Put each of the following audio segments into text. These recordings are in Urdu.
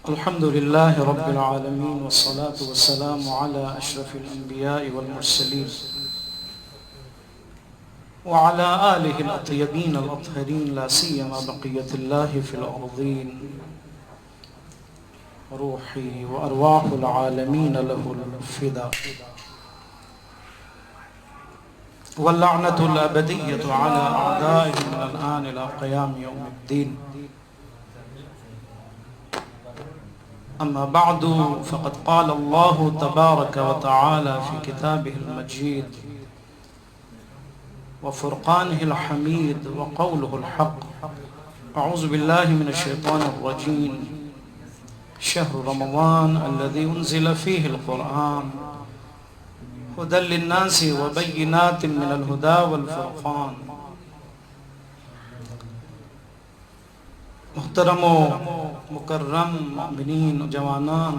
الحمد لله رب العالمين والصلاة والسلام على أشرف الأنبياء والمرسلين وعلى آله الأطيبين الأطهرين لا سيما بقية الله في الأرضين روحي وأرواح العالمين له الفداء واللعنة الأبدية على أعدائه من الآن إلى قيام يوم الدين. أما بعد فقد قال الله تبارك وتعالى في كتابه المجيد وفرقانه الحميد وقوله الحق: أعوذ بالله من الشيطان الرجيم. شهر رمضان الذي أنزل فيه القرآن هدى للناس وبينات من الهدى والفرقان. محترم و مکرم مومنین و جوانان،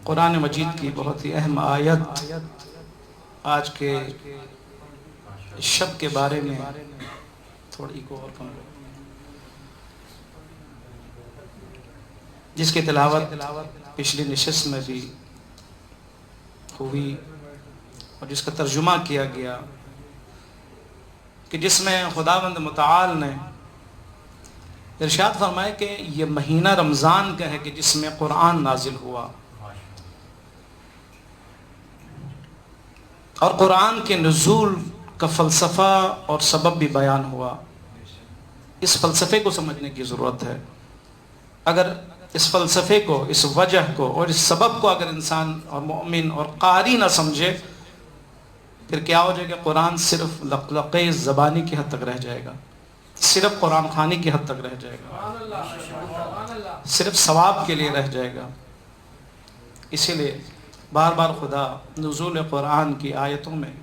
قرآن مجید کی بہت ہی اہم آیت آج کے شب کے بارے میں تھوڑی کو اور کم جس کی تلاوت پچھلی نشست میں بھی ہوئی اور جس کا ترجمہ کیا گیا کہ جس میں خداوند متعال نے ارشاد فرمائے کہ یہ مہینہ رمضان کا ہے کہ جس میں قرآن نازل ہوا اور قرآن کے نزول کا فلسفہ اور سبب بھی بیان ہوا. اس فلسفے کو سمجھنے کی ضرورت ہے. اگر اس فلسفے کو، اس وجہ کو اور اس سبب کو اگر انسان اور مومن اور قاری نہ سمجھے، پھر کیا ہو جائے گا؟ قرآن صرف لقلقے زبانی کی حد تک رہ جائے گا، صرف قرآن خوانی کی حد تک رہ جائے گا، صرف ثواب کے لیے رہ جائے گا. اسی لیے بار بار خدا نزول قرآن کی آیتوں میں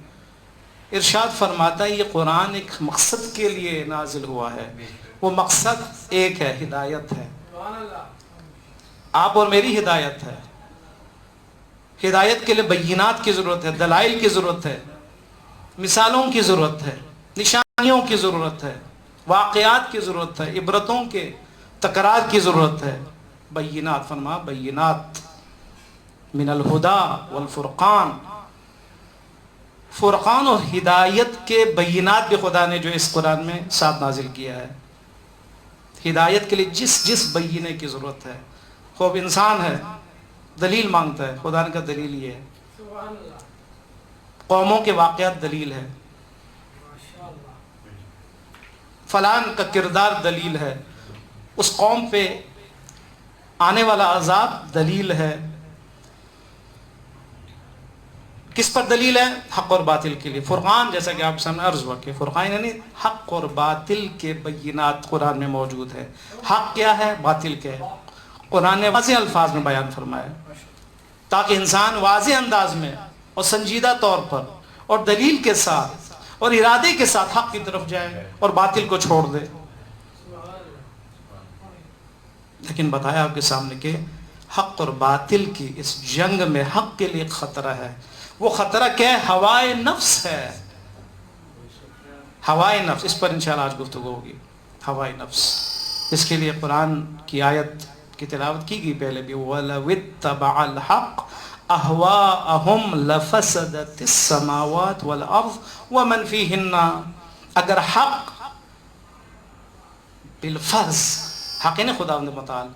ارشاد فرماتا ہے یہ قرآن ایک مقصد کے لیے نازل ہوا ہے. وہ مقصد ایک ہے، ہدایت ہے. آپ اور میری ہدایت ہے. ہدایت کے لیے بینات کی ضرورت ہے، دلائل کی ضرورت ہے، مثالوں کی ضرورت ہے، نشانیوں کی ضرورت ہے، واقعات کی ضرورت ہے، عبرتوں کے تکرار کی ضرورت ہے. بینات فرما، بینات من الہدا والفرقان. فرقان اور ہدایت کے بینات بھی خدا نے جو اس قرآن میں ساتھ نازل کیا ہے. ہدایت کے لیے جس بینے کی ضرورت ہے. خوب انسان ہے، دلیل مانگتا ہے، خدا نے کہا دلیل یہ ہے. قوموں کے واقعات دلیل ہے، فلان کا کردار دلیل ہے، اس قوم پہ آنے والا عذاب دلیل ہے. کس پر دلیل ہے؟ حق اور باطل کے لیے. فرقان، جیسا کہ آپ سامنے عرض ہوا کہ فرقان یعنی حق اور باطل کے بینات قرآن میں موجود ہے. حق کیا ہے، باطل کیا ہے، قرآن نے واضح الفاظ میں بیان فرمایا تاکہ انسان واضح انداز میں اور سنجیدہ طور پر اور دلیل کے ساتھ اور ارادے کے ساتھ حق کی طرف جائے اور باطل کو چھوڑ دے. لیکن بتایا آپ کے سامنے کہ حق اور باطل کی اس جنگ میں حق کے لیے ایک خطرہ ہے. وہ خطرہ کیا ہے؟ ہوائے نفس ہے. ہوائے نفس، اس پر انشاءاللہ آج گفتگو ہوگی. ہوائے نفس، اس کے لیے قرآن کی آیت کی تلاوت کی گئی پہلے بھی. وَلَوِ اتَّبَعَ الْحَقِّ أَهْوَاءَهُمْ لَفَسَدَتِ السَّمَاوَاتُ وَالْأَرْضُ وَمَنْ فِيهِنَّ. اگر حق بالفرض، حق ہے نا خداوند متعال،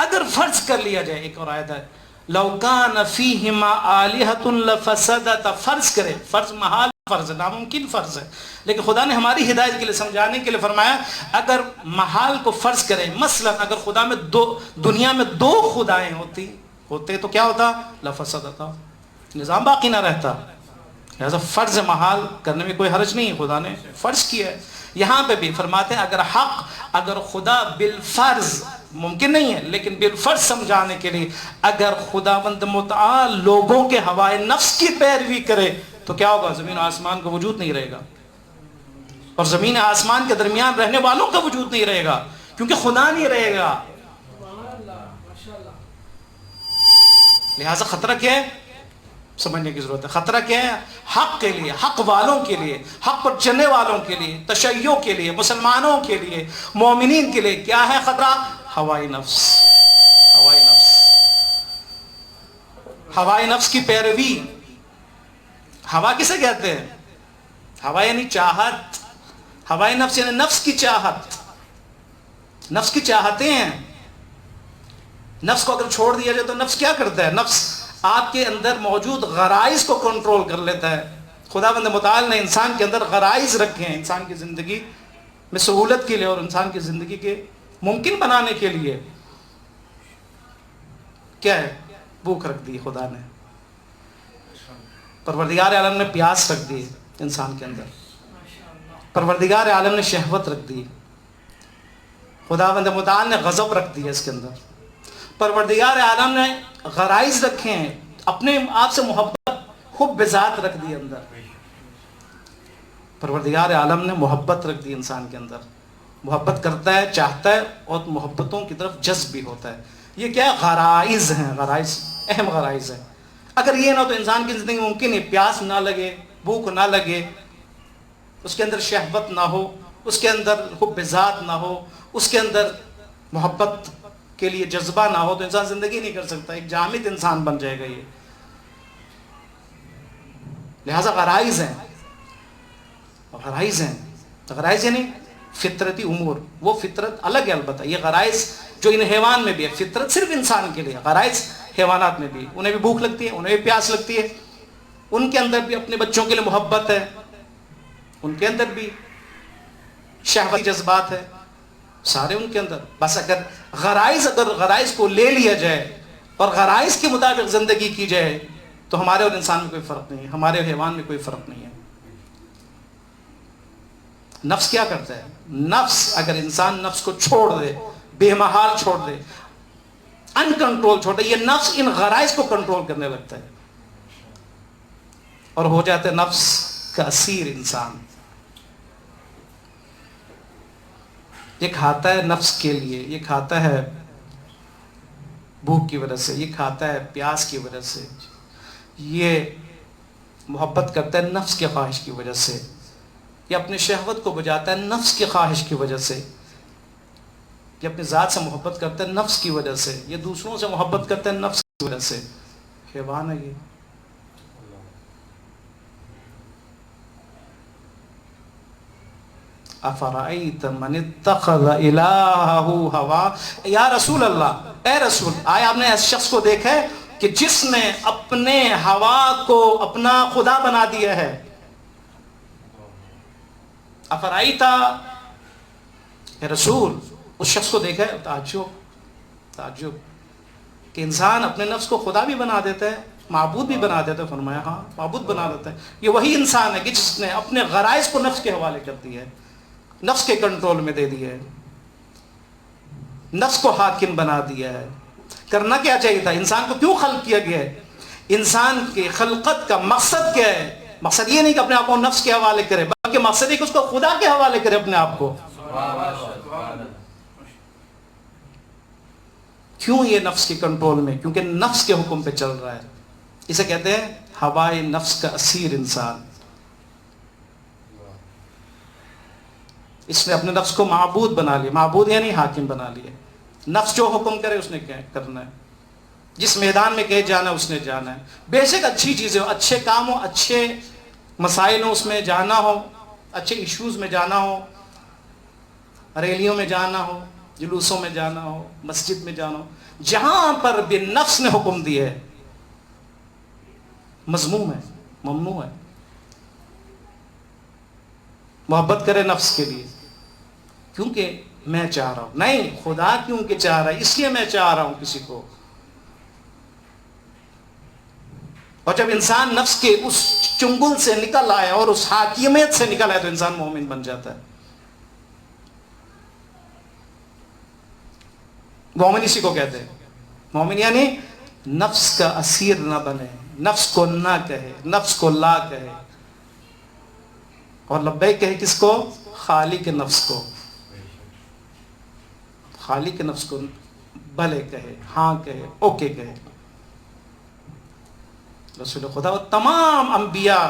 اگر فرض کر لیا جائے. ایک اور آیت ہے لَوْ كَانَ فِيهِمَا آلِهَةٌ لَفَسَدَتَ. فرض کرے، فرض محال فرض ہے، ناممکن فرض ہے، لیکن خدا نے ہماری ہدایت کے لیے، سمجھانے کے لیے فرمایا اگر محال کو فرض کریں، مثلا اگر خدا میں دنیا میں دو خدائیں ہوتے تو کیا ہوتا؟ لفسدتا، نظام باقی نہ رہتا. لہذا فرض محال کرنے میں کوئی حرج نہیں، خدا نے فرض کیا ہے. یہاں پہ بھی فرماتے ہیں اگر خدا بالفرض، ممکن نہیں ہے لیکن بالفرض سمجھانے کے لیے، اگر خداوند متعال لوگوں کے ہوائے نفس کی پیروی کرے تو کیا ہوگا؟ زمین و آسمان کا وجود نہیں رہے گا، اور زمین و آسمان کے درمیان رہنے والوں کا وجود نہیں رہے گا، کیونکہ خدا نہیں رہے گا. لہذا خطرہ کیا ہے؟ سمجھنے کی ضرورت ہے. خطرہ کیا ہے؟ حق کے لیے، حق والوں کے لیے، حق پر چلنے والوں کے لیے، تشیع کے لیے، مسلمانوں کے لیے، مومنین کے لیے. کیا ہے خطرہ؟ ہوائے نفس. ہوائے نفس، ہوائے نفس کی پیروی. ہوا کسے کہتے ہیں؟ ہوا یعنی چاہت. ہوائے نفس یعنی نفس کی چاہت. نفس کی چاہتیں ہیں. نفس کو اگر چھوڑ دیا جائے تو نفس کیا کرتا ہے؟ نفس آپ کے اندر موجود غرائز کو کنٹرول کر لیتا ہے. خداوند متعال نے انسان کے اندر غرائز رکھے ہیں انسان کی زندگی میں سہولت کے لیے اور انسان کی زندگی کے ممکن بنانے کے لیے. کیا ہے؟ بھوک رکھ دی خدا نے. پروردگار عالم نے پیاس رکھ دی انسان کے اندر. پروردگار عالم نے شہوت رکھ دی. خداوند متعال نے غضب رکھ دی اس کے اندر. پروردگار عالم نے غرائز رکھے ہیں، اپنے آپ سے محبت، حب ذات رکھ دی اندر. پروردگار عالم نے محبت رکھ دی انسان کے اندر. محبت کرتا ہے، چاہتا ہے اور محبتوں کی طرف جذب بھی ہوتا ہے. یہ کیا ہے؟ غرائز ہیں. غرائز اہم غرائز ہیں. اگر یہ نہ ہو تو انسان کی زندگی ممکن ہے پیاس نہ لگے، بھوک نہ لگے، اس کے اندر شہوت نہ ہو، اس کے اندر حب ذات نہ ہو، اس کے اندر محبت کے لیے جذبہ نہ ہو تو انسان زندگی نہیں کر سکتا. ایک جامد انسان بن جائے گا یہ. لہذا غرائز ہیں. غرائز ہیں. غرائز یعنی فطرتی امور. وہ فطرت الگ ہے البتہ. یہ غرائز جو ان حیوان میں بھی ہے، فطرت صرف انسان کے لیے. غرائز حیوانات میں بھی، انہیں بھی بھوک لگتی ہے، انہیں بھی پیاس لگتی ہے. ان کے اندر بھی اپنے بچوں کے لیے محبت ہے، ان کے اندر بھی شہوتی جذبات ہے، سارے ان کے اندر. بس اگر غرائز کو لے لیا جائے اور غرائز کے مطابق زندگی کی جائے تو ہمارے اور انسان میں کوئی فرق نہیں ہے، ہمارے اور حیوان میں کوئی فرق نہیں ہے. نفس کیا کرتا ہے؟ نفس اگر انسان نفس کو چھوڑ دے، بے محال چھوڑ دے، ان کنٹرول چھوڑ دے، یہ نفس ان غرائز کو کنٹرول کرنے لگتا ہے اور ہو جاتا ہے نفس کا اسیر انسان. یہ کھاتا ہے نفس کے لیے، یہ کھاتا ہے بھوک کی وجہ سے، یہ کھاتا ہے پیاس کی وجہ سے، یہ محبت کرتا ہے نفس کے خواہش کی وجہ سے، یہ اپنی شہوت کو بجاتا ہے نفس کی خواہش کی وجہ سے، یہ اپنی ذات سے محبت کرتا ہے نفس کی وجہ سے، یہ دوسروں سے محبت کرتا ہے نفس کی وجہ سے. حیوان ہے یہ. افرائیت من اتخذ الہہ ہوا. یا رسول اللہ، اے رسول، آیا آپ نے اس شخص کو دیکھا ہے کہ جس نے اپنے ہوا کو اپنا خدا بنا دیا ہے؟ افرائیتا، اے رسول، اس شخص کو دیکھا ہے؟ تعجب کہ انسان اپنے نفس کو خدا بھی بنا دیتا ہے، معبود بھی بنا دیتا ہے. فرمایا ہاں، معبود بنا دیتا ہے. یہ وہی انسان ہے کہ جس نے اپنے غرائز کو نفس کے حوالے کر دیا ہے، نفس کے کنٹرول میں دے دیا ہے، نفس کو حاکم بنا دیا ہے. کرنا کیا چاہیے تھا؟ انسان کو کیوں خلق کیا گیا ہے؟ انسان کی خلقت کا مقصد کیا ہے؟ مقصد یہ نہیں کہ اپنے آپ کو نفس کے حوالے کرے، بلکہ مقصد ہے کہ اس کو خدا کے حوالے کرے اپنے آپ کو. کیوں یہ نفس کے کنٹرول میں؟ کیونکہ نفس کے حکم پہ چل رہا ہے. اسے کہتے ہیں ہوائے نفس کا اسیر انسان. اس نے اپنے نفس کو معبود بنا لیا. معبود یعنی حاکم بنا لیا. نفس جو حکم کرے اس نے کیا کرنا ہے، جس میدان میں کہے جانا اس نے جانا ہے. بے شک اچھی چیزیں ہو، اچھے کام ہو، اچھے مسائل ہو، اس میں جانا ہو، اچھے ایشوز میں جانا ہو، ریلیوں میں جانا ہو، جلوسوں میں جانا ہو، مسجد میں جانا ہو. جہاں پر بھی نفس نے حکم دیا ہے مذموم ہے، ممنوع ہے. محبت کرے نفس کے لیے کیونکہ میں چاہ رہا ہوں، نہیں خدا کیونکہ چاہ رہا ہے اس لیے میں چاہ رہا ہوں کسی کو. اور جب انسان نفس کے اس چنگل سے نکل آئے اور اس حاکمیت سے نکل آئے تو انسان مومن بن جاتا ہے. مومن اسی کو کہتے ہیں. مومن یعنی نفس کا اسیر نہ بنے، نفس کو نہ کہے، نفس کو لا کہے اور لبیک کہے. کس کو؟ خالق نفس کو. خالق نفس کو بھلے کہے، ہاں کہے، اوکے کہے. رسول خدا اور تمام انبیاء،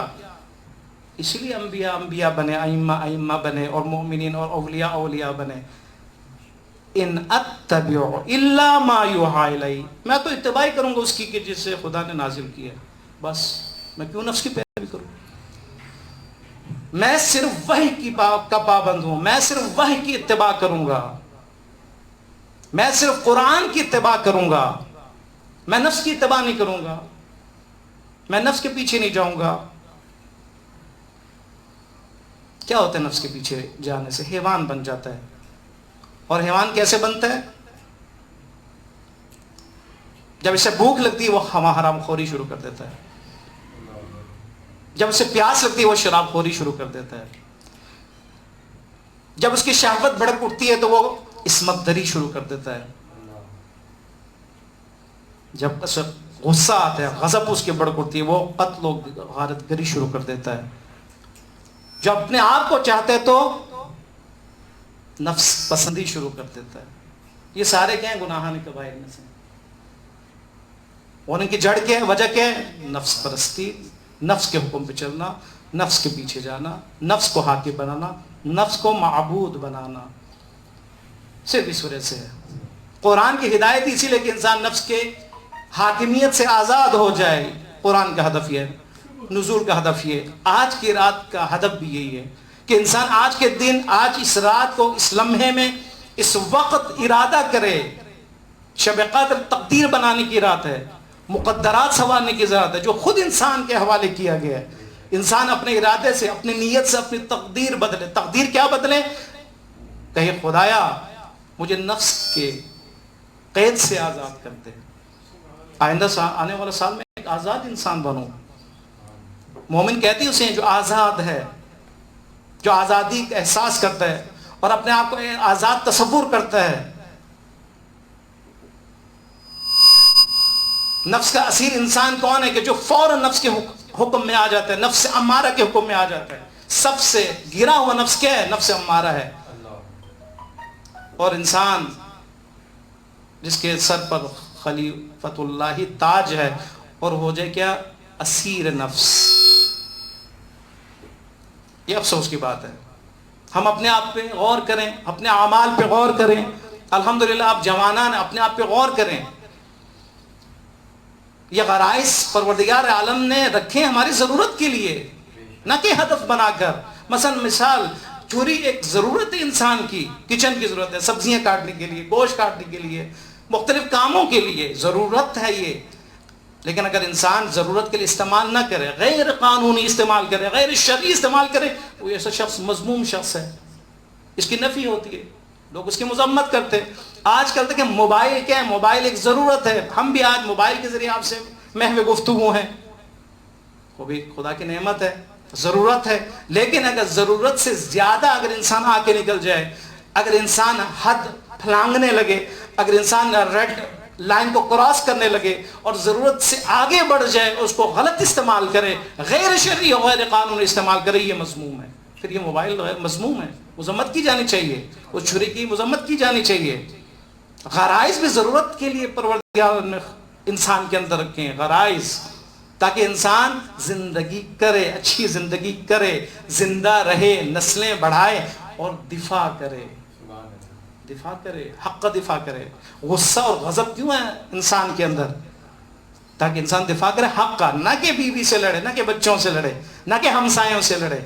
اس لیے انبیاء بنے، ائمہ بنے، اور مومنین اور اولیاء بنے. ان اتبع الا ما یوحی الی، میں تو اتباع کروں گا اس کی کہ جس سے خدا نے نازل کیا، بس میں کیوں نفس کی پیروی کروں؟ میں صرف وحی کا پابند ہوں، میں صرف وحی کی اتباع کروں گا، میں صرف قرآن کی اتباع کروں گا، میں نفس کی اتباع نہیں کروں گا، میں نفس کے پیچھے نہیں جاؤں گا. کیا ہوتا ہے نفس کے پیچھے جانے سے؟ حیوان بن جاتا ہے. اور حیوان کیسے بنتا ہے؟ جب اسے بھوک لگتی ہے وہ حرام خوری شروع کر دیتا ہے، جب اسے پیاس لگتی ہے وہ شراب خوری شروع کر دیتا ہے، جب اس کی شہوت بھڑک اٹھتی ہے تو وہ عصمت دری شروع کر دیتا ہے، جب غصہ آتا ہے، غضب اس کی بھڑک اٹھتی ہے، وہ قتل و غارت گری شروع کر دیتا ہے. جو اپنے آپ کو چاہتے تو نفس پسندی شروع کر دیتا ہے. یہ سارے کیا ہیں؟ گناہان کبائر میں سے. اور ان کی جڑ کیا ہے؟ وجہ کیا ہے؟ نفس پرستی، نفس کے حکم پہ چلنا، نفس کے پیچھے جانا، نفس کو حاکم بنانا، نفس کو معبود بنانا. صرف اس وجہ سے ہے. قرآن کی ہدایت اسی لیے کہ انسان نفس کے حاکمیت سے آزاد ہو جائے. قرآن کا ہدف یہ ہے، نزول کا ہدف یہ ہے، آج کی رات کا ہدف بھی یہی ہے کہ انسان آج کے دن، آج اس رات کو، اس لمحے میں، اس وقت ارادہ کرے. شب قدر تقدیر بنانے کی رات ہے، مقدرات سنوارنے کی رات ہے، جو خود انسان کے حوالے کیا گیا ہے. انسان اپنے ارادے سے، اپنی نیت سے اپنی تقدیر بدلے. تقدیر کیا بدلے؟ کہے خدایا مجھے نفس کے قید سے آزاد کر دے، آئندہ آنے والے سال میں ایک آزاد انسان بنوں. مومن کہتی ہے اسے جو آزاد ہے، جو آزادی کا احساس کرتا ہے اور اپنے آپ کو آزاد تصور کرتا ہے. نفس کا اسیر انسان کون ہے؟ کہ جو فوراً نفس کے حکم میں آ جاتا ہے، نفس امارہ کے حکم میں آ جاتا ہے. سب سے گرا ہوا نفس کیا ہے؟ نفس امارہ ہے. اور انسان جس کے سر پر خلیفۃ اللہ تاج ہے، اور ہو جائے کیا؟ اسیر نفس. یہ افسوس کی بات ہے. ہم اپنے آپ پہ غور کریں، اپنے اعمال پہ غور کریں. الحمدللہ آپ جوانان اپنے آپ پہ غور کریں. یہ غرائز پروردگار عالم نے رکھے ہماری ضرورت کے لیے، نہ کہ ہدف بنا کر. مثال چوری ایک ضرورت ہے انسان کی، کچن کی ضرورت ہے، سبزیاں کاٹنے کے لیے، گوشت کاٹنے کے لیے، مختلف کاموں کے لیے ضرورت ہے یہ. لیکن اگر انسان ضرورت کے لیے استعمال نہ کرے، غیر قانونی استعمال کرے، غیر شرعی استعمال کرے، وہ ایسا شخص مذموم شخص ہے. اس کی نفی ہوتی ہے، لوگ اس کی مذمت کرتے. آج کل دیکھیں موبائل کیا ہے؟ موبائل ایک ضرورت ہے. ہم بھی آج موبائل کے ذریعے آپ سے محو گفتگو ہیں، وہ بھی خدا کی نعمت ہے، ضرورت ہے. لیکن اگر ضرورت سے زیادہ اگر انسان آ کے نکل جائے، اگر انسان حد پھلانگنے لگے، اگر انسان ریڈ لائن کو کراس کرنے لگے اور ضرورت سے آگے بڑھ جائے، اس کو غلط استعمال کرے، غیر شرعی اور غیر قانونی استعمال کرے، یہ مذموم ہے. پھر یہ موبائل مذموم ہے، مذمت کی جانی چاہیے. وہ چھری کی مذمت کی جانی چاہیے. غرائز بھی ضرورت کے لیے پروردگار نے انسان کے اندر رکھے ہیں، غرائز، تاکہ انسان زندگی کرے، اچھی زندگی کرے، زندہ رہے، نسلیں بڑھائے اور دفاع کرے. حق کا دفاع کرے. غصہ اور غضب کیوں ہے انسان کے اندر؟ تاکہ انسان دفاع کرے حق کا، نہ کہ بیوی سے لڑے، نہ کہ بچوں سے لڑے، نہ کہ ہمسایوں سے لڑے،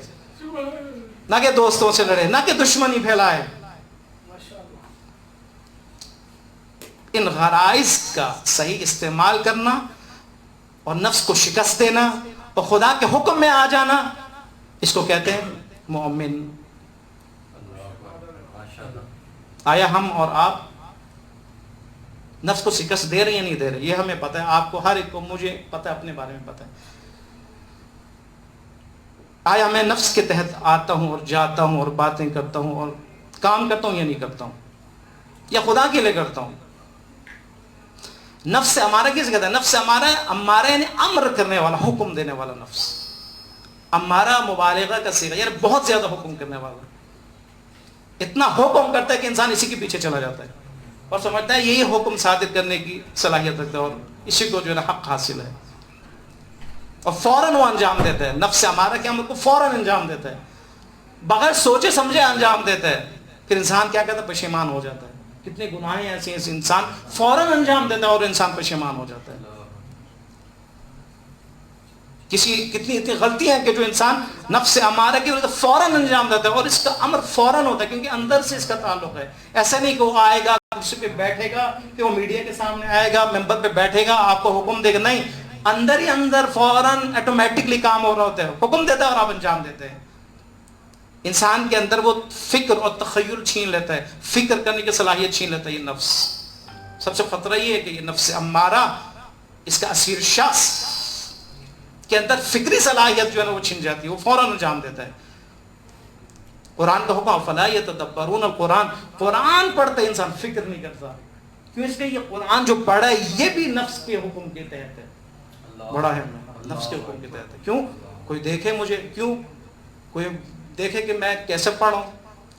نہ کہ دوستوں سے لڑے، نہ کہ دشمنی پھیلائے. ان غرائز کا صحیح استعمال کرنا اور نفس کو شکست دینا اور خدا کے حکم میں آ جانا، اس کو کہتے ہیں مومن. آیا ہم اور آپ نفس کو شکست دے رہے یا نہیں دے رہے؟ یہ ہمیں پتہ ہے، آپ کو، ہر ایک کو، مجھے پتہ ہے، اپنے بارے میں پتہ ہے. آیا میں نفس کے تحت آتا ہوں اور جاتا ہوں اور باتیں کرتا ہوں اور کام کرتا ہوں یا نہیں کرتا ہوں؟ یا خدا کے لیے کرتا ہوں؟ نفس امارہ کس کہتا ہے؟ نفس امارہ یعنی امر کرنے والا، حکم دینے والا نفس. امارہ مبالغہ کا صیغہ، یعنی بہت زیادہ حکم کرنے والا. اتنا حکم کرتا ہے کہ انسان اسی کے پیچھے چلا جاتا ہے اور سمجھتا ہے یہی حکم صادر کرنے کی صلاحیت رکھتا ہے اور اسی کو جو ہے حق حاصل ہے. اور فوراً وہ انجام دیتا ہے، نفس امارہ کے عمل کو فوراً انجام دیتا ہے، بغیر سوچے سمجھے انجام دیتا ہے، پھر انسان کیا کہتا ہے؟ پشیمان ہو جاتا ہے۔ کتنے گناہیں ایسے ہیں انسان فوراً انجام دیتا ہے اور انسان پشیمان ہو جاتا ہے۔ کتنی اتنی غلطیاں ہیں کہ جو انسان نفس امارہ کی وجہ سے فوراً انجام دیتا ہے، اور اس کا امر فوراً ہوتا ہے کیونکہ اندر سے اس کا تعلق ہے۔ ایسا نہیں کہ وہ آئے گا کرسی پہ بیٹھے گا، کہ وہ میڈیا کے سامنے آئے گا، ممبر پہ بیٹھے گا، آپ کو حکم دے گا، نہیں، اندر ہی اندر فوراً آٹومیٹکلی کام ہو رہا ہوتا ہے، حکم دیتا ہے اور آپ انجام دیتے ہیں۔ انسان کے اندر وہ فکر اور تخیل چھین لیتا ہے، فکر کرنے کی صلاحیت چھین لیتا ہے یہ نفس۔ سب سے خطرہ یہ ہے کہ یہ نفس امارہ، اس کا اسیر شخص کے اندر فکری صلاحیت جو ہے نا وہ چھن جاتی ہے، وہ فوراً انجام دیتا ہے۔ قرآن کا حکم فلا یتدبرون القرآن، قرآن پڑھتا ہے انسان فکر نہیں کرتا، کیوں؟ اس لیے یہ قرآن جو پڑھا ہے یہ بھی نفس کے حکم کے تحت ہے، بڑا ہے نفس کے حکم کے تحت ہے۔ کیوں؟ کوئی دیکھے مجھے، کیوں کوئی دیکھے کہ میں کیسے پڑھ رہا ہوں،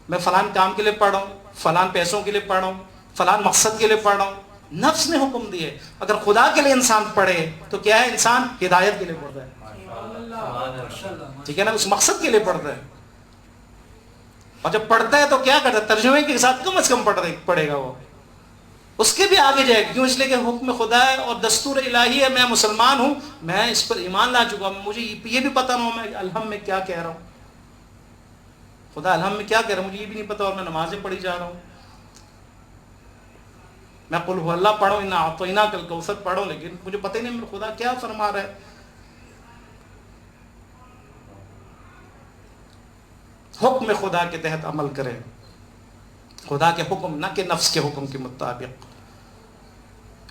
میں فلان کام کے لیے پڑھ رہا ہوں، فلان پیسوں کے لیے پڑھ رہا ہوں، فلان مقصد کے لیے پڑھ رہا ہوں، نفس نے حکم دیے۔ اگر خدا کے لیے انسان پڑھے تو کیا ہے؟ انسان ہدایت کے لیے پڑھتا ہے، ٹھیک ہے نا، اس مقصد کے لیے پڑھتا ہے۔ اور جب پڑھتا ہے تو کیا کرتا ہے؟ ترجمے کے ساتھ کم از کم پڑھے گا، وہ اس کے بھی آگے جائے گا، کیوں؟ اس لیے کہ حکم خدا ہے اور دستور الہی ہے، میں مسلمان ہوں، میں اس پر ایمان لا چکا ہوں، مجھے یہ بھی پتہ نہ ہو میں الحم میں کیا کہہ رہا ہوں، خدا الحم میں کیا کہہ رہا ہوں مجھے یہ بھی نہیں پتا، اور میں نمازیں پڑھی جا رہا ہوں، میں قل هو اللہ پڑھوں، انا اعطیناک الکوثر پڑھوں، لیکن مجھے پتہ ہی نہیں میرا خدا کیا فرما رہا ہے۔ حکم خدا کے تحت عمل کرے، خدا کے حکم نہ کہ نفس کے حکم کے مطابق۔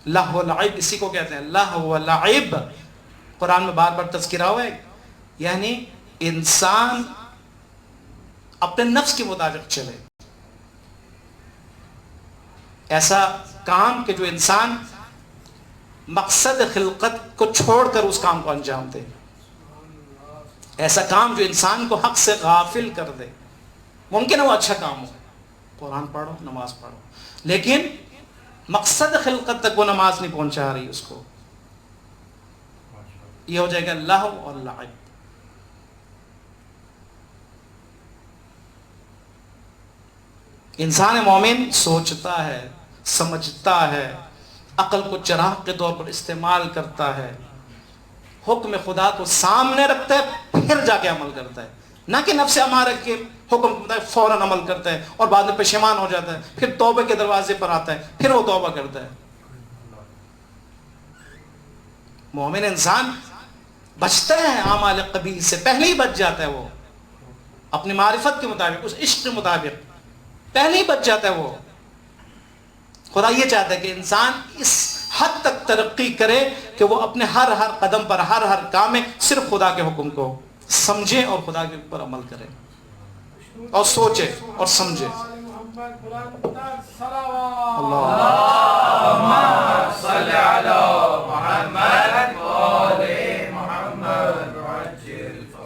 لہو لعب اسی کو کہتے ہیں، لہو لعب، قرآن میں بار بار تذکرہ ہوا ہے، یعنی انسان اپنے نفس کے مطابق چلے، ایسا کام کہ جو انسان مقصد خلقت کو چھوڑ کر اس کام کو انجام دے، ایسا کام جو انسان کو حق سے غافل کر دے۔ ممکن ہے وہ اچھا کام ہو، قرآن پڑھو، نماز پڑھو، لیکن مقصد خلقت تک وہ نماز نہیں پہنچا رہی اس کو، یہ ہو جائے گا لہو اور لعب۔ انسان مومن سوچتا ہے، سمجھتا ہے، عقل کو چراغ کے طور پر استعمال کرتا ہے، حکم خدا کو سامنے رکھتا ہے، پھر جا کے عمل کرتا ہے، نہ کہ نفس امارہ کے حکم کے مطابق فوراً عمل کرتا ہے اور بعد میں پشیمان ہو جاتا ہے، پھر توبہ کے دروازے پر آتا ہے، پھر وہ توبہ کرتا ہے۔ مومن انسان بچتا ہے اعمال قبیح سے، پہلے ہی بچ جاتا ہے، وہ اپنی معرفت کے مطابق، اس عشق کے مطابق پہلے ہی بچ جاتا ہے وہ۔ خدا یہ چاہتا ہے کہ انسان اس حد تک ترقی کرے کہ وہ اپنے ہر قدم پر، ہر کام میں صرف خدا کے حکم کو سمجھے اور خدا کے اوپر عمل کرے اور سوچے اور سمجھے۔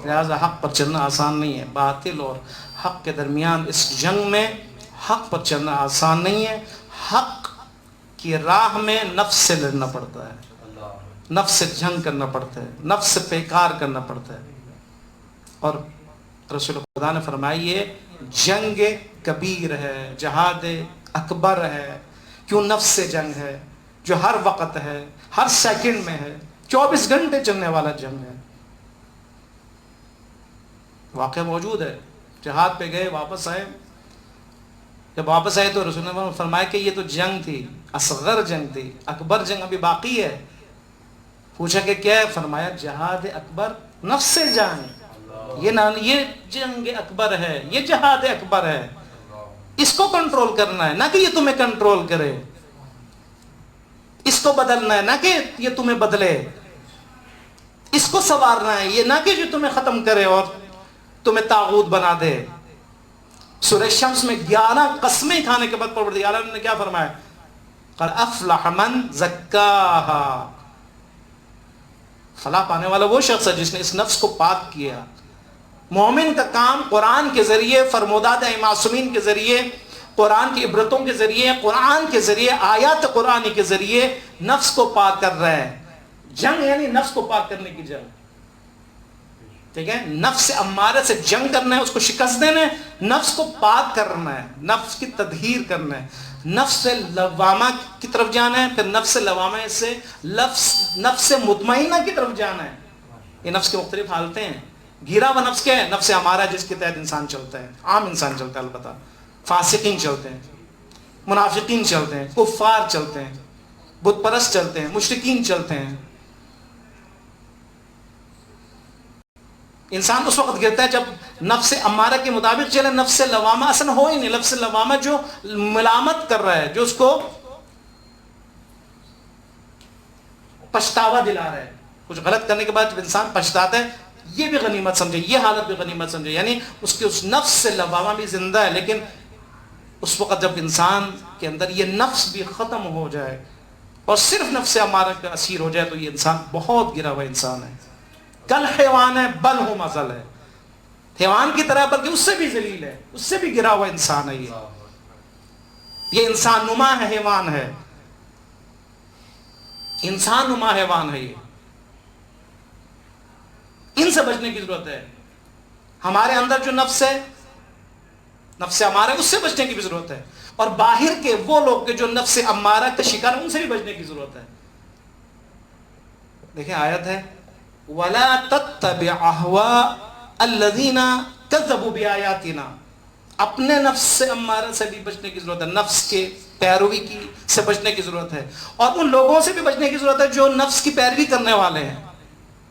لہذا حق پر چلنا آسان نہیں ہے، باطل اور حق کے درمیان اس جنگ میں حق پر چلنا آسان نہیں ہے، حق کی راہ میں نفس سے لڑنا پڑتا ہے، نفس سے جنگ کرنا پڑتا ہے، نفس سے پیکار کرنا پڑتا ہے، اور رسول خدا نے فرمایا یہ جنگ کبیر ہے، جہاد اکبر ہے۔ کیوں؟ نفس سے جنگ ہے جو ہر وقت ہے، ہر سیکنڈ میں ہے، 24 گھنٹے چلنے والا جنگ ہے۔ واقعہ موجود ہے، جہاد پہ گئے، واپس آئے، جب واپس آئے تو رسول اللہ نے فرمایا کہ یہ تو جنگ تھی، اصغر جنگ تھی، اکبر جنگ ابھی باقی ہے۔ پوچھا کہ کیا ہے؟ فرمایا جہاد اکبر، نفس سے جنگ، یہ جنگ اکبر ہے، یہ جہاد اکبر ہے، اس کو کنٹرول کرنا ہے، نہ کہ یہ تمہیں کنٹرول کرے، اس کو بدلنا ہے، نہ کہ یہ تمہیں بدلے، اس کو سنوارنا ہے، یہ نہ کہ جو تمہیں ختم کرے اور تمہیں طاغوت بنا دے۔ سورہ شمس میں 11 قسمیں کھانے کے بعد پروردگار نے کیا فرمایا؟ قد افلح من زکاہا، فلاح پانے والا وہ شخص ہے جس نے اس نفس کو پاک کیا۔ مومن کا کام قرآن کے ذریعے، فرمودات معصومین کے ذریعے، قرآن کی عبرتوں کے ذریعے، قرآن کے ذریعے، آیات قرآنی کے ذریعے نفس کو پاک کر رہا ہے۔ جنگ یعنی نفس کو پاک کرنے کی جنگ۔ ٹھیک ہے، نفس امارہ سے جنگ کرنا ہے، اس کو شکست دینا ہے، نفس کو پاک کرنا ہے، نفس کی تطہیر کرنا ہے، نفس لوامہ کی طرف جانا ہے، پھر نفس لوامہ سے نفس مطمئنہ کی طرف جانا ہے۔ یہ نفس کی مختلف حالتیں ہیں۔ گھرا ہوا نفس کیا ہے؟ نفس امارہ، جس کے تحت انسان چلتا ہے، عام انسان چلتا ہے، البتہ فاسقین چلتے ہیں، منافقین چلتے ہیں، کفار چلتے ہیں، بت پرست چلتے ہیں، مشرکین چلتے ہیں۔ انسان اس وقت گرتا ہے جب نفس امارہ کے مطابق چلے، نفس لوامہ اصلا ہو ہی نہیں۔ نفس لوامہ جو ملامت کر رہا ہے، جو اس کو پچھتاوا دلا رہا ہے، کچھ غلط کرنے کے بعد جب انسان پچھتاتا ہے، یہ بھی غنیمت سمجھے، یہ حالت بھی غنیمت سمجھے، یعنی اس کے اس نفس سے لوامہ بھی زندہ ہے۔ لیکن اس وقت جب انسان کے اندر یہ نفس بھی ختم ہو جائے اور صرف نفس امارہ کا اسیر ہو جائے، تو یہ انسان بہت گرا ہوا انسان ہے، کل حیوان ہے بل ہو مزل ہے، حیوان کی طرح، بلکہ اس سے بھی ذلیل ہے، اس سے بھی گرا ہوا انسان ہے۔ یہ انسان نما ہے، حیوان ہے، انسان نما حیوان ہے۔ یہ ان سے بچنے کی ضرورت ہے۔ ہمارے اندر جو نفس ہے، نفس امارہ، اس سے بچنے کی بھی ضرورت ہے، اور باہر کے وہ لوگ جو نفس امارہ کے شکار ہیں، ان سے بھی بچنے کی ضرورت ہے۔ دیکھیں آیت ہے، وَلَا تَتَّبِعْ أَهْوَاءَ الَّذِينَ كَذَّبُوا بِآيَاتِنَا، اپنے نفس سے امارہ سے بھی بچنے کی ضرورت ہے، نفس کے پیروی کی سے بچنے کی ضرورت ہے، اور ان لوگوں سے بھی بچنے کی ضرورت ہے جو نفس کی پیروی کرنے والے ہیں،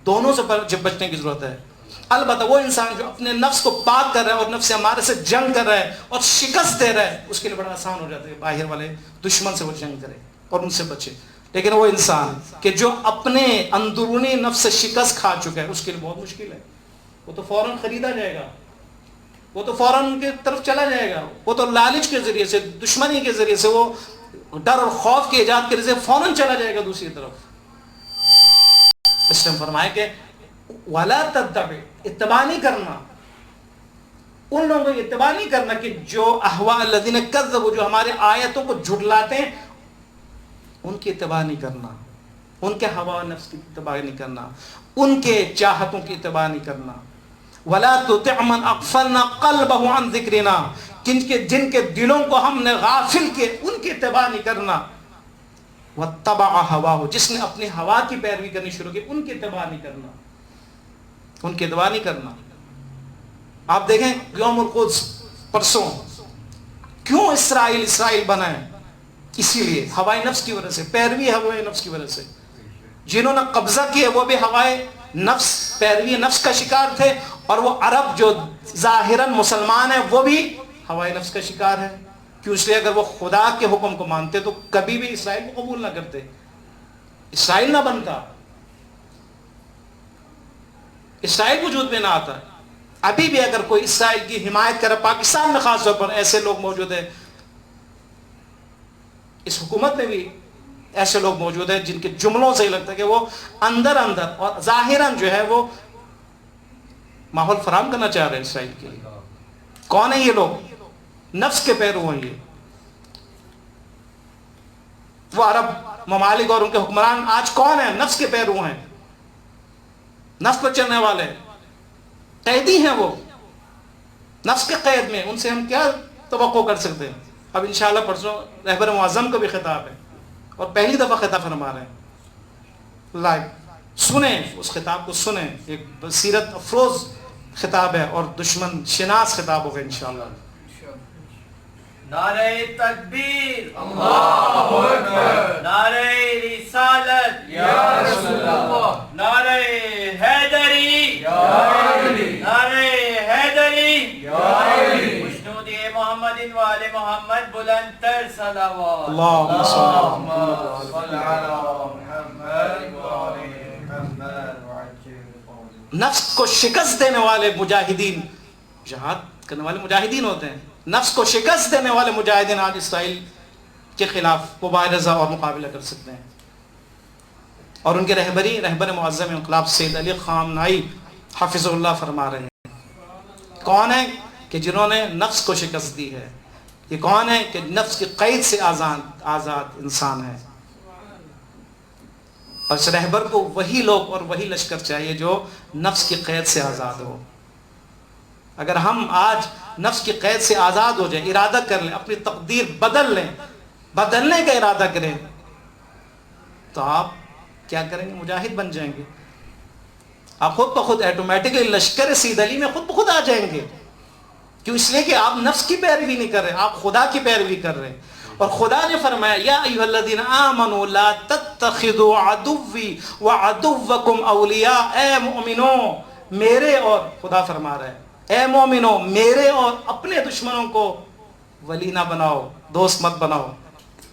دونوں سے بچنے کی ضرورت ہے۔ البتہ وہ انسان جو اپنے نفس کو پاک کر رہا ہے اور نفس امارہ سے جنگ کر رہا ہے اور شکست دے رہا ہے، اس کے لیے بڑا آسان ہو جاتا ہے باہر والے دشمن سے وہ جنگ کرے اور ان سے بچے۔ لیکن وہ انسان کہ جو اپنے اندرونی نفس سے شکست کھا چکا ہے، اس کے لیے بہت مشکل ہے۔ وہ تو فوراً خریدا جائے گا، وہ تو فوراً ان کی طرف چلا جائے گا، وہ تو لالچ کے ذریعے سے، دشمنی کے ذریعے سے، وہ ڈر اور خوف کی ایجاد کے ذریعے سے فوراً چلا جائے گا دوسری طرف۔ اس نے فرمایا کہ وَلَا تَتَّبِعْ، اتباع نہیں کرنا، ان لوگوں کو اتباع نہیں کرنا کہ جو احواء الذین کذبوا، جو ہمارے آیتوں کو جھٹلاتے ہیں، ان کی اتباع نہیں کرنا، ان کے ہوا نفس کی اتباع نہیں کرنا، ان کے چاہتوں کی اتباع نہیں کرنا۔ وَلَا تُطِعْ مَنْ أَغْفَلْنَا قَلْبَهُ عَنْ ذِكْرِنَا، جن کے دلوں کو ہم نے غافل کیے، ان کی اتباع نہیں کرنا۔ وَاتَّبَعَ هَوَاهُ، جس نے اپنی ہوا کی پیروی کرنی شروع کی، ان کی اتباع نہیں کرنا، ان کی اتباع نہیں کرنا۔ آپ دیکھیں یوم القدس پرسوں کیوں اسرائیل بنا ہے؟ اسی لیے ہوائی نفس کی وجہ سے، پیروی ہوائی نفس کی وجہ سے۔ جنہوں نے قبضہ کیا وہ بھی ہوائی نفس، پیروی نفس کا شکار تھے، اور وہ عرب جو ظاہراً مسلمان ہیں وہ بھی ہوائی نفس کا شکار ہے۔ کیوں؟ اس لیے اگر وہ خدا کے حکم کو مانتے تو کبھی بھی اسرائیل کو قبول نہ کرتے، اسرائیل نہ بنتا، اسرائیل وجود میں نہ آتا۔ ابھی بھی اگر کوئی اسرائیل کی حمایت کرے، پاکستان میں خاص طور پر ایسے لوگ موجود ہیں، اس حکومت میں بھی ایسے لوگ موجود ہیں جن کے جملوں سے ہی لگتا ہے کہ وہ اندر اور ظاہراً جو ہے وہ ماحول فراہم کرنا چاہ رہے ہیں اسرائیل کے لیے۔ کون ہیں یہ لوگ؟ نفس کے پیرو ہیں یہ۔ وہ عرب ممالک اور ان کے حکمران آج کون ہیں؟ نفس کے پیرو ہیں، نفس پر چلنے والے قیدی ہیں، وہ نفس کے قید میں، ان سے ہم کیا توقع کر سکتے ہیں؟ اب انشاءاللہ پرسوں رہبر معظم کو بھی خطاب ہے، اور پہلی دفعہ خطاب فرما رہے ہیں، لائیو سنیں، اس خطاب کو سنیں، ایک بصیرت افروز خطاب ہے اور دشمن شناس خطاب ہوگا انشاءاللہ۔ نعرہ تکبیر، اللہ اکبر، نعرہ رسالت، یا رسول اللہ، نعرہ حیدری، یا علی، نعرہ حیدری، یا علی، مشنود محمد و آل محمد، بلند تر صلوات، اللہم صل علی محمد و آل محمد وعجل۔ نفس کو شکست دینے والے مجاہدین، جہاد کرنے والے مجاہدین ہوتے ہیں، نفس کو شکست دینے والے مجاہدین آج اسرائیل کے خلاف مبارزہ اور مقابلہ کر سکتے ہیں، اور ان کے رہبر معظم انقلاب سید علی خامنائی حافظ اللہ فرما رہے ہیں۔ کون ہے کہ جنہوں نے نفس کو شکست دی ہے؟ یہ کون ہے کہ نفس کی قید سے آزاد انسان ہے؟ اور اس رہبر کو وہی لوگ اور وہی لشکر چاہیے جو نفس کی قید سے آزاد ہو. اگر ہم آج نفس کی قید سے آزاد ہو جائیں، ارادہ کر لیں، اپنی تقدیر بدل لیں، بدلنے کا ارادہ کریں، تو آپ کیا کریں گے؟ مجاہد بن جائیں گے. آپ خود بخود ایٹومیٹکلی لشکر سید علی میں خود بخود آ جائیں گے. کیوں؟ اس لیے کہ آپ نفس کی پیروی نہیں کر رہے، آپ خدا کی پیروی کر رہے ہیں. اور خدا نے فرمایا یا ایھا الذین آمنوا لا تتخذوا عدوی وعدوکم اولیاء، اے مومنو میرے، اور خدا فرما رہا ہے اے مومنو میرے اور اپنے دشمنوں کو ولی نہ بناؤ، دوست مت بناؤ.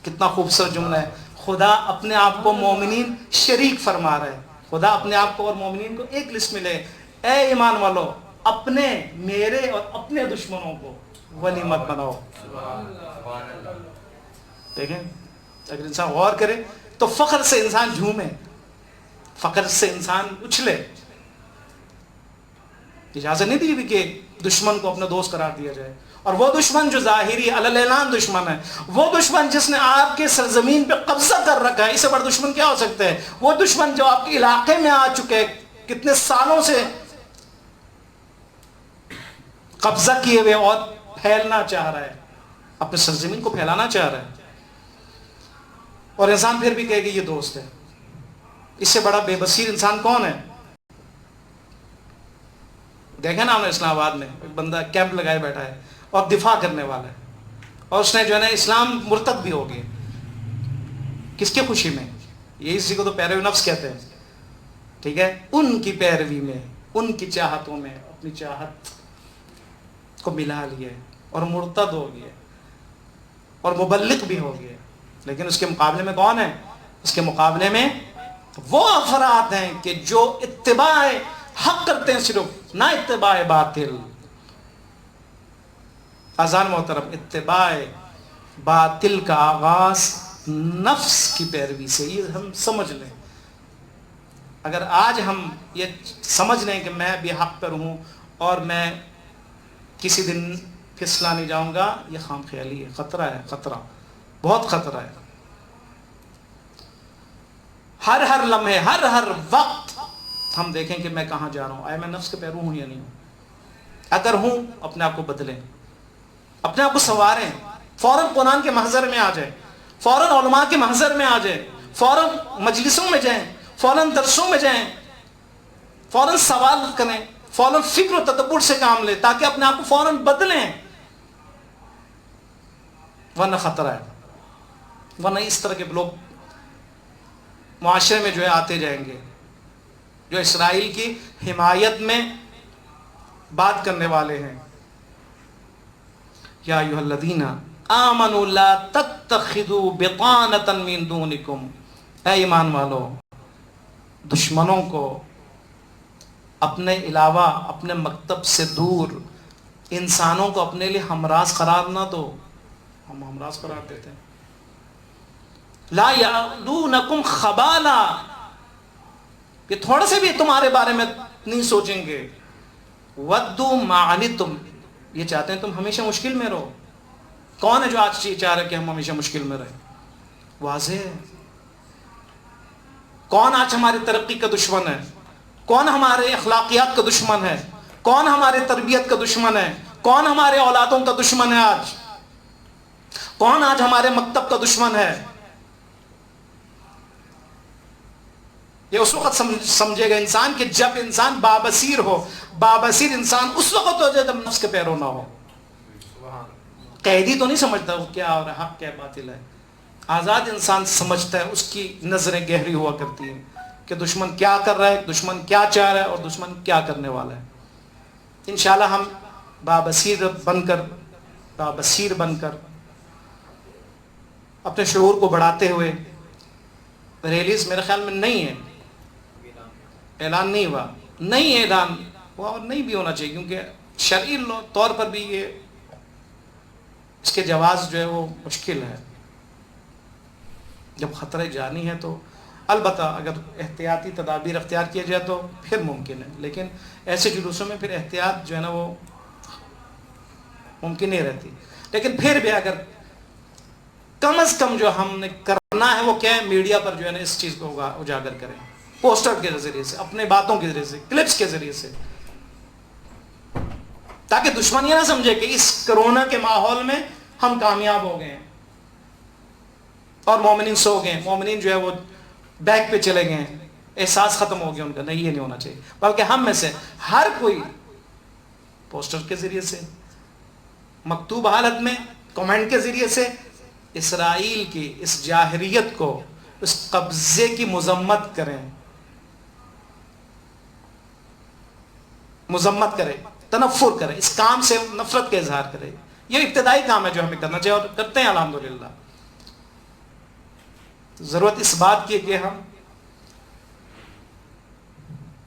کتنا خوبصورت جملہ ہے. خدا اپنے آپ کو مومنین شریک فرما رہا ہے. خدا اپنے آپ کو اور مومنین کو ایک لسٹ میں لے. اے ایمان والو اپنے، میرے اور اپنے دشمنوں کو ولی مت بناؤ. دیکھیں اگر انسان غور کرے تو فخر سے انسان جھومے، فخر سے انسان اچھلے. اجازت نہیں دی ہوئی کہ دشمن کو اپنا دوست قرار دیا جائے. اور وہ دشمن جو ظاہری علی اعلان دشمن ہے، وہ دشمن جس نے آپ کے سرزمین پہ قبضہ کر رکھا ہے، اس سے بڑا دشمن کیا ہو سکتا ہے؟ وہ دشمن جو آپ کے علاقے میں آ چکے ہیں، کتنے سالوں سے قبضہ کیے ہوئے اور پھیلنا چاہ رہا ہے، اپنے سرزمین کو پھیلانا چاہ رہا ہے. اور انسان پھر بھی کہے کہ یہ دوست ہے. اس سے بڑا بے بصیر انسان کون ہے؟ دیکھیں نا ہم نے اسلام آباد میں ایک بندہ کیمپ لگائے بیٹھا ہے اور دفاع کرنے والا ہے، اور اس نے جو ہے نا اسلام مرتد بھی ہو گئے. کس کی خوشی میں؟ یہ اسی کو تو پیرو نفس کہتے ہیں. ٹھیک ہے، ان کی پیروی میں، ان کی چاہتوں میں اپنی چاہت کو ملا لیے اور مرتد ہو گئے اور مبلغ بھی ہو گئے. لیکن اس کے مقابلے میں کون ہے؟ اس کے مقابلے میں وہ افراد ہیں کہ جو اتباع حق کرتے ہیں، صرف نہ اتباع باطل. اذان محترم، اتباع باطل کا آغاز نفس کی پیروی سے، یہ ہم سمجھ لیں. اگر آج ہم یہ سمجھ لیں کہ میں بھی حق پر ہوں اور میں کسی دن پھسلا نہیں جاؤں گا، یہ خام خیالی ہے. خطرہ ہے، خطرہ، بہت خطرہ ہے. ہر لمحے، ہر وقت ہم دیکھیں کہ میں کہاں جا رہا ہوں. آیا میں نفس کے پیرو ہوں یا نہیں ہوں؟ اگر ہوں، اپنے آپ کو بدلیں، اپنے آپ کو سنواریں. فوراً قرآن کے محضر میں آ جائیں، فوراً علماء کے محضر میں آ جائیں، فوراً مجلسوں میں جائیں، فوراً درسوں میں جائیں، فوراً سوال کریں، فوراً فکر و تدبر سے کام لیں، تاکہ اپنے آپ کو فوراً بدلیں. ورنہ خطرہ ہے. ورنہ اس طرح کے لوگ معاشرے میں جو ہے آتے جائیں گے، جو اسرائیل کی حمایت میں بات کرنے والے ہیں. یا ایھا الذین آمنوا لا تتخذوا بطانۃ من دونکم، اے ایمان والو دشمنوں کو اپنے علاوہ، اپنے مکتب سے دور انسانوں کو اپنے لیے ہمراز قرار نہ دو. ہم ہمراز قرار دیتے ہیں. لا یعلونکم خبالا، یہ تھوڑا سے بھی تمہارے بارے میں نہیں سوچیں گے. ودوا ما عنتم، یہ چاہتے ہیں تم ہمیشہ مشکل میں رہو. کون ہے جو آج چاہ رہا ہے کہ ہم ہمیشہ مشکل میں رہیں؟ واضح ہے. کون آج ہماری ترقی کا دشمن ہے؟ کون ہمارے اخلاقیات کا دشمن ہے؟ کون ہمارے تربیت کا دشمن ہے؟ کون ہمارے اولادوں کا دشمن ہے آج؟ کون آج ہمارے مکتب کا دشمن ہے؟ یہ اس وقت سمجھے گا انسان کہ جب انسان بابصیر ہو. بابصیر انسان اس وقت ہو جائے جب نفس کے پیرو نہ ہو. قیدی تو نہیں سمجھتا وہ کیا اور حق کیا باطل ہے. آزاد انسان سمجھتا ہے، اس کی نظریں گہری ہوا کرتی ہیں کہ دشمن کیا کر رہا ہے، دشمن کیا چاہ رہا ہے اور دشمن کیا کرنے والا ہے. انشاءاللہ ہم بابصیر بن کر اپنے شعور کو بڑھاتے ہوئے، ریلیز میرے خیال میں نہیں ہے، اعلان نہیں ہوا، نہیں اعلان ہوا اور نہیں بھی ہونا چاہیے، کیونکہ شرعی طور پر بھی یہ اس کے جواز جو ہے وہ مشکل ہے. جب خطرہ جانی ہے تو البتہ اگر احتیاطی تدابیر اختیار کیا جائے تو پھر ممکن ہے. لیکن ایسے جلوسوں میں پھر احتیاط جو ہے نا وہ ممکن نہیں رہتی. لیکن پھر بھی اگر کم از کم جو ہم نے کرنا ہے وہ کیا ہے، میڈیا پر جو ہے نا اس چیز کو اجاگر کریں، پوسٹر کے ذریعے سے، اپنے باتوں کے ذریعے سے، کلپس کے ذریعے سے، تاکہ دشمن یہ نہ سمجھے کہ اس کرونا کے ماحول میں ہم کامیاب ہو گئے ہیں اور مومنین سو گئے ہیں، مومنین جو ہے وہ بیک پہ چلے گئے ہیں، احساس ختم ہو گیا ان کا. نہیں، یہ نہیں ہونا چاہیے، بلکہ ہم میں سے ہر کوئی پوسٹر کے ذریعے سے، مکتوب حالت میں، کمنٹ کے ذریعے سے اسرائیل کی اس جاہریت کو، اس قبضے کی مذمت کریں، مذمت کرے، تنفر کرے، اس کام سے نفرت کا اظہار کرے. یہ ابتدائی کام ہے جو ہمیں کرنا چاہیے اور کرتے ہیں الحمدللہ. ضرورت اس بات کی ہے کہ ہم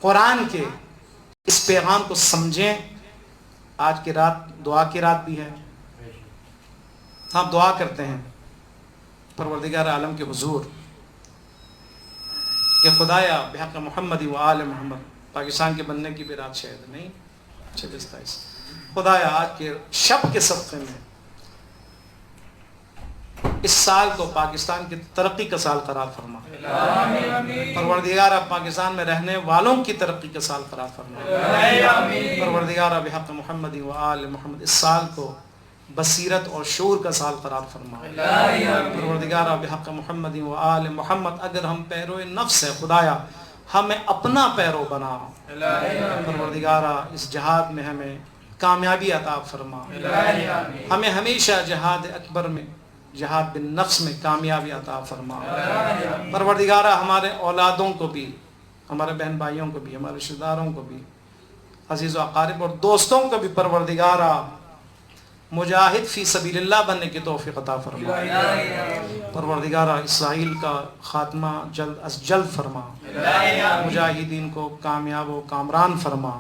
قرآن کے اس پیغام کو سمجھیں. آج کی رات دعا کی رات بھی ہے، ہم دعا کرتے ہیں پروردگار عالم کے حضور کہ خدایا بحق محمد و آل محمد، پاکستان کے بننے کی بھی رات شاید نہیں 26 خدایا آج کے شب کے صدقے میں اس سال کو پاکستان کی ترقی کا سال قرار فرما. پروردگارہ پاکستان میں رہنے والوں کی ترقی کا سال قرار فرما. پروردگارہ بحق محمد و آل محمد اس سال کو بصیرت اور شعور کا سال قرار فرما. پروردگارہ بحق محمد و آل محمد اگر ہم پیرو نفس ہے خدایا ہمیں اپنا پیرو بنا. پروردگارہ اس جہاد میں ہمیں کامیابی عطا فرما. ہمیں ہمیشہ جہاد اکبر میں، جہاد بن نفس میں کامیابی عطا فرما. پروردگارہ ہمارے اولادوں کو بھی، ہمارے بہن بھائیوں کو بھی، ہمارے رشتہ داروں کو بھی، عزیز و اقارب اور دوستوں کو بھی پروردگارہ مجاہد فی سبیل اللہ بننے کی توفیق عطا فرما. پروردگارہ اسرائیل کا خاتمہ جلد از جلد فرما. مجاہدین کو کامیاب و کامران فرما.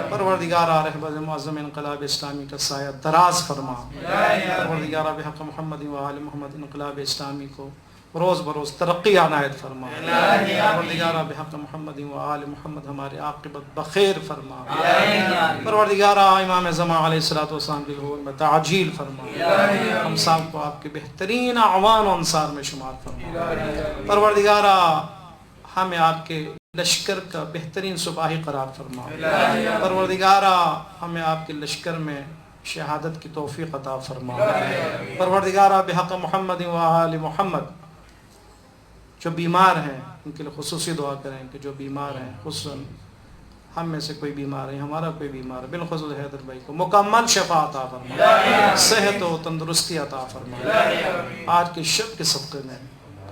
پروردگارہ رہبر معظم انقلاب اسلامی کا سایہ دراز فرما. پروردگارہ بحق محمد و آل محمد انقلاب اسلامی کو روز بروز ترقی عنایت فرما. پروردگارہ بحق محمد و آل محمد ہمارے عاقبت بخیر فرما. پروردگارہ امام زمان علیہ السلام کے ظہور میں تعجیل فرما. ہم سب کو آپ کے بہترین اعوان و انصار میں شمار فرما. پروردگارہ ہمیں آپ کے لشکر کا بہترین سپاہی قرار فرما. پروردگارہ ہمیں آپ کے لشکر میں شہادت کی توفیق عطا فرما. پروردگارہ بحق محمد و آل محمد جو بیمار ہیں ان کے لیے خصوصی دعا کریں کہ جو بیمار ہیں، خصوصاً ہم میں سے کوئی بیمار ہے، ہمارا کوئی بیمار ہے، بالخصوص حیدر بھائی کو مکمل شفا عطا فرما، صحت و تندرستی عطا فرما. آج کے شب کے صدقے میں،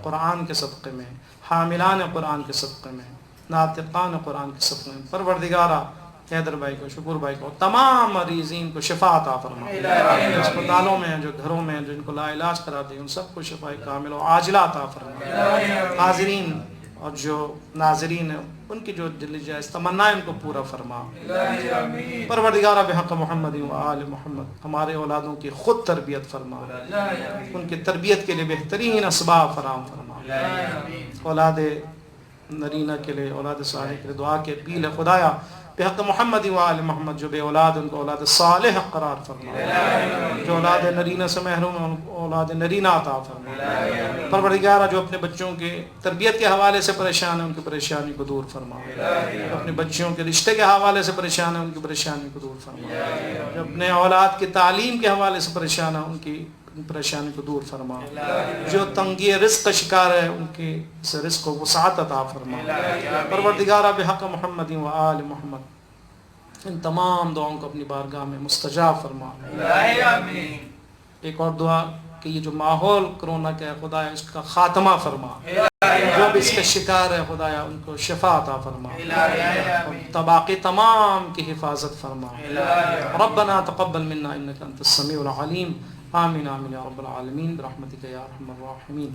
قرآن کے صدقے میں، حاملان قرآن کے صدقے میں، ناطقان قرآن کے صدقے میں پروردگارہ حیدر بھائی کو، شکور بھائی کو، تمام مریضین کو شفا عطا فرما. اسپتالوں میں جو گھروں میں جن کو لا علاج کرا دی ان سب کو شفا کامل و عاجلہ عطا فرما. حاضرین اور جو ناظرین ہیں ان کی جو دل جائز تمنا ان کو پورا فرما. پروردگارہ بحق محمد و آل محمد ہمارے اولادوں کی خود تربیت فرما. ان کی تربیت کے لیے بہترین اسباب فراہم فرما. اولاد نرینہ کے لیے، اولاد صالح کے لیے دعا کے اپیل ہے خدایا بحق محمد و آل محمد جو بے اولاد ان کو اولاد صالح قرار فرما. جو اولاد نرینہ سے محروم ہیں ان کو اولاد نرینہ عطا فرما. پروردگارہ جو اپنے بچوں کے تربیت کے حوالے سے پریشان ہیں ان کی پریشانی کو دور فرما. جو اپنے بچوں کے رشتے کے حوالے سے پریشان ہیں ان کی پریشانی کو دور فرما. جو اپنے اولاد کی تعلیم کے حوالے سے پریشان ہیں ان کی پریشانی کو دور فرما. جو تنگی رزق کا شکار ہے ان کے اس رزق کو وسعت عطا فرما. پروردگارہ بحق محمد و آل محمد ان تمام دعاؤں کو اپنی بارگاہ میں مستجاب فرما. ایک اور دعا کہ یہ جو ماحول کرونا کا ہے خدایا اس کا خاتمہ فرما. جو بھی اس کا شکار ہے خدایا ان کو شفا عطا فرما. باقی تمام کی حفاظت فرما. ربنا تقبل منا انك انت السميع العليم. آمین آمین یا رب العالمین برحمتک یا ارحم الراحمین.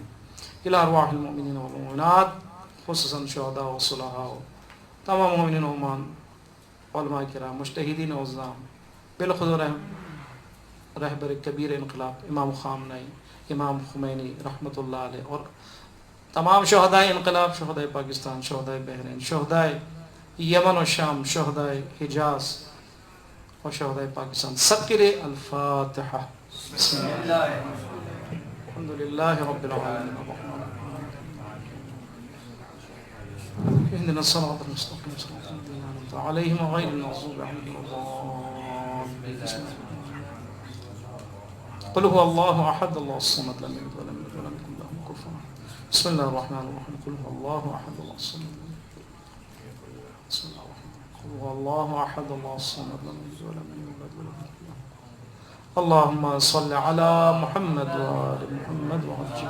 الی ارواح المؤمنین والمؤمنات خصوصاً شہداء و صلحاء و تمام مومنین و مومنات، علماء کرام، مجتہدین و عظام، بالخصوص رہبر کبیر انقلاب امام خامنئی، امام خمینی رحمۃ اللہ علیہ، اور تمام شہداء انقلاب، شہداء پاکستان، شہداء بحرین، شہداء یمن و شام، شہداء حجاز اور شہداء پاکستان، سب کے لیے الفاتحہ. بسم اللہ. الحمد لله رب العالمين الرحمن الرحيم اهدنا الصراط المستقيم صراط الذين أنعمت عليهم غير المغضوب عليهم ولا الضالين. قل هو الله أحد الله الصمد لم يلد ولم يولد ولم يكن له كفوا أحد. بسم الله الرحمن الرحيم. قل هو الله أحد الله الصمد. بسم الله الرحمن الرحيم. قل هو الله أحد الله الصمد لم يلد ولم يولد ولم يكن له. اللهم صل على محمد وآل محمد وعجل